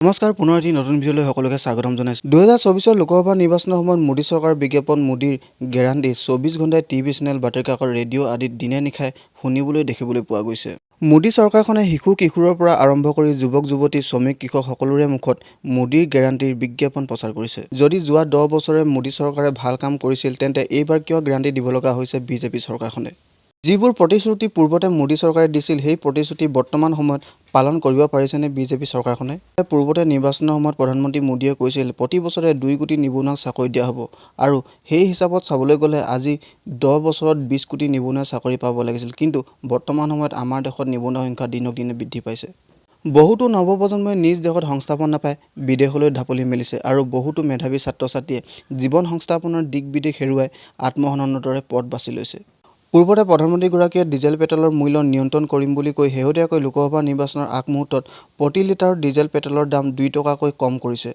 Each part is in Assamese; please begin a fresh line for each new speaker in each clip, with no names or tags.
নমস্কাৰ, পুনৰ এটি নতুন ভিডিঅ'লৈ সকলোকে স্বাগতম জনাইছোঁ। 2024 লোকসভা নিৰ্বাচনৰ সময়ত মোদী চৰকাৰৰ বিজ্ঞাপন, মোদীৰ গেৰাণ্টি 24 ঘণ্টাই টিভি চেনেল, বাতৰি কাকত, ৰেডিঅ' আদিত দিনে নিশাই শুনিবলৈ দেখিবলৈ পোৱা গৈছে। মোদী চৰকাৰখনে শিশু কিশোৰৰ পৰা আৰম্ভ কৰি যুৱক যুৱতী, শ্ৰমিক কৃষক সকলোৰে মুখত মোদীৰ গেৰাণ্টিৰ বিজ্ঞাপন প্ৰচাৰ কৰিছে। যদি যোৱা 10 বছৰে মোদী চৰকাৰে ভাল কাম কৰিছিল, তেন্তে এইবাৰ কিয় গেৰাণ্টি দিব লগা হৈছে বিজেপি চৰকাৰখনে? যিবোৰ প্ৰতিশ্ৰুতি পূৰ্বতে মোদী চৰকাৰে দিছিল, সেই প্ৰতিশ্ৰুতি বৰ্তমান সময়ত পালন কৰিব পাৰিছেনে বিজেপি চৰকাৰখনে? পূৰ্বতে নিৰ্বাচনৰ সময়ত প্ৰধানমন্ত্ৰী মোদীয়ে কৈছিল প্ৰতি বছৰে 2 কোটি নিবনুৱাক চাকৰি দিয়া হ'ব, আৰু সেই হিচাপত চাবলৈ গ'লে আজি 10 বছৰত 20 কোটি নিবনুৱাই চাকৰি পাব লাগিছিল। কিন্তু বৰ্তমান সময়ত আমাৰ দেশত নিবনুৱাৰ সংখ্যা দিনক দিনে বৃদ্ধি পাইছে। বহুতো নৱপ্ৰজন্মই নিজ দেশত সংস্থাপন নাপাই বিদেশলৈ ঢাপলি মেলিছে, আৰু বহুতো মেধাৱী ছাত্ৰ-ছাত্ৰীয়ে জীৱন সংস্থাপনৰ দিশ বিদেশ হেৰুৱাই আত্মসন্মানৰ দৰে পথ বাছি লৈছে। পূৰ্বতে প্ৰধানমন্ত্ৰীগৰাকীয়ে ডিজেল পেট্ৰলৰ মূল্য নিয়ন্ত্ৰণ কৰিম বুলি কৈ শেহতীয়াকৈ লোকসভা নিৰ্বাচনৰ আগমুহূৰ্তত প্ৰতি লিটাৰ ডিজেল পেট্ৰলৰ দাম 2 টকাকৈ কম কৰিছে।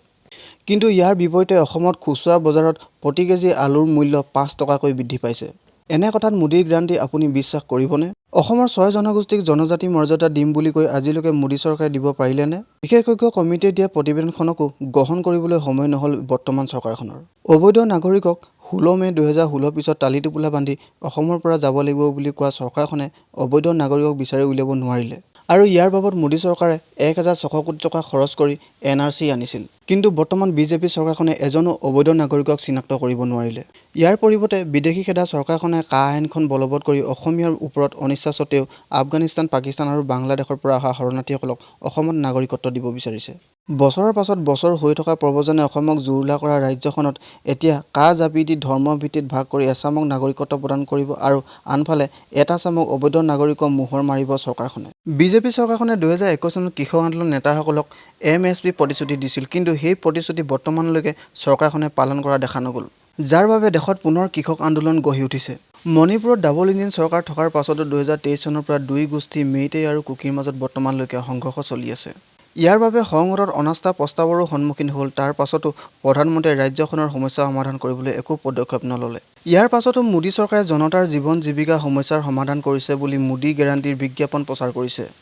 কিন্তু ইয়াৰ বিপৰীতে অসমত খুচুৰা বজাৰত প্ৰতি কেজি আলুৰ মূল্য 5 টকাকৈ বৃদ্ধি পাইছে। এনে কথাত মোদীৰ গ্যাৰাণ্টি আপুনি বিশ্বাস কৰিবনে? অসমৰ 6 জনগোষ্ঠীক জনজাতি মৰ্যাদা দিম বুলি কৈ আজিলৈকে মোদী চৰকাৰে দিব পাৰিলেনে? বিশেষজ্ঞ কমিটিয়ে দিয়া প্ৰতিবেদনখনকো গ্ৰহণ কৰিবলৈ সময় নহ'ল বৰ্তমান চৰকাৰখনৰ। অবৈধ নাগৰিকক 16 মে 2016 পিছত টালি টোপোলা বান্ধি অসমৰ পৰা যাব লাগিব বুলি কোৱা চৰকাৰখনে অবৈধ নাগৰিকক বিচাৰি উলিয়াব নোৱাৰিলে। আৰু ইয়াৰ বাবদ মোদী চৰকাৰে 1600 কোটি টকা খৰচ কৰি NRC আনিছিল। কিন্তু বৰ্তমান বিজেপি চৰকাৰখনে এজনো অবৈধ নাগৰিকক চিনাক্ত কৰিব নোৱাৰিলে। ইয়াৰ পৰিৱৰ্তে বিদেশী খেদা চৰকাৰখনে কা আইনখন বলবৎ কৰি অসমীয়াৰ ওপৰত অনিচ্ছা সত্ত্বেও আফগানিস্তান, পাকিস্তান আৰু বাংলাদেশৰ পৰা অহা শৰণাৰ্থীসকলক অসমত নাগৰিকত্ব দিব বিচাৰিছে। বছৰৰ পাছত বছৰ হৈ থকা প্ৰব্ৰজনে অসমক জুৰুলা কৰা ৰাজ্যখনত এতিয়া কা জাপি দি ধৰ্মৰ ভিত্তিত ভাগ কৰি এচামক নাগৰিকত্ব প্ৰদান কৰিব, আৰু আনফালে এটা চামক অবৈধ নাগৰিকক মোহৰ মাৰিব চৰকাৰখনে। বিজেপি চৰকাৰখনে 2021 চনত কৃষক আন্দোলন নেতাসকলক MSP প্ৰতিশ্ৰুতি দিছিল, কিন্তু সেই প্ৰতিশ্ৰুতি বৰ্তমানলৈকে চৰকাৰখনে পালন কৰা দেখা নগ'ল, যাৰ বাবে দেশত পুনৰ কৃষক আন্দোলন গঢ়ি উঠিছে। মণিপুৰত ডাবল ইঞ্জিন চৰকাৰ থকাৰ পাছতো 2023 চনৰ পৰা দুই গোষ্ঠী মেইটেই আৰু কুকিৰ মাজত বৰ্তমানলৈকে সংঘৰ্ষ চলি আছে। ইয়াৰ বাবে সংসদত অনাস্থা প্ৰস্তাৱৰো সন্মুখীন হ'ল। তাৰ পাছতো প্ৰধানমন্ত্ৰীয়ে ৰাজ্যখনৰ সমস্যা সমাধান কৰিবলৈ একো পদক্ষেপ নল'লে। ইয়াৰ পাছতো মোদী চৰকাৰে জনতাৰ জীৱন জীৱিকা সমস্যাৰ সমাধান কৰিছে বুলি মোদী গেৰাণ্টিৰ বিজ্ঞাপন প্ৰচাৰ কৰিছে।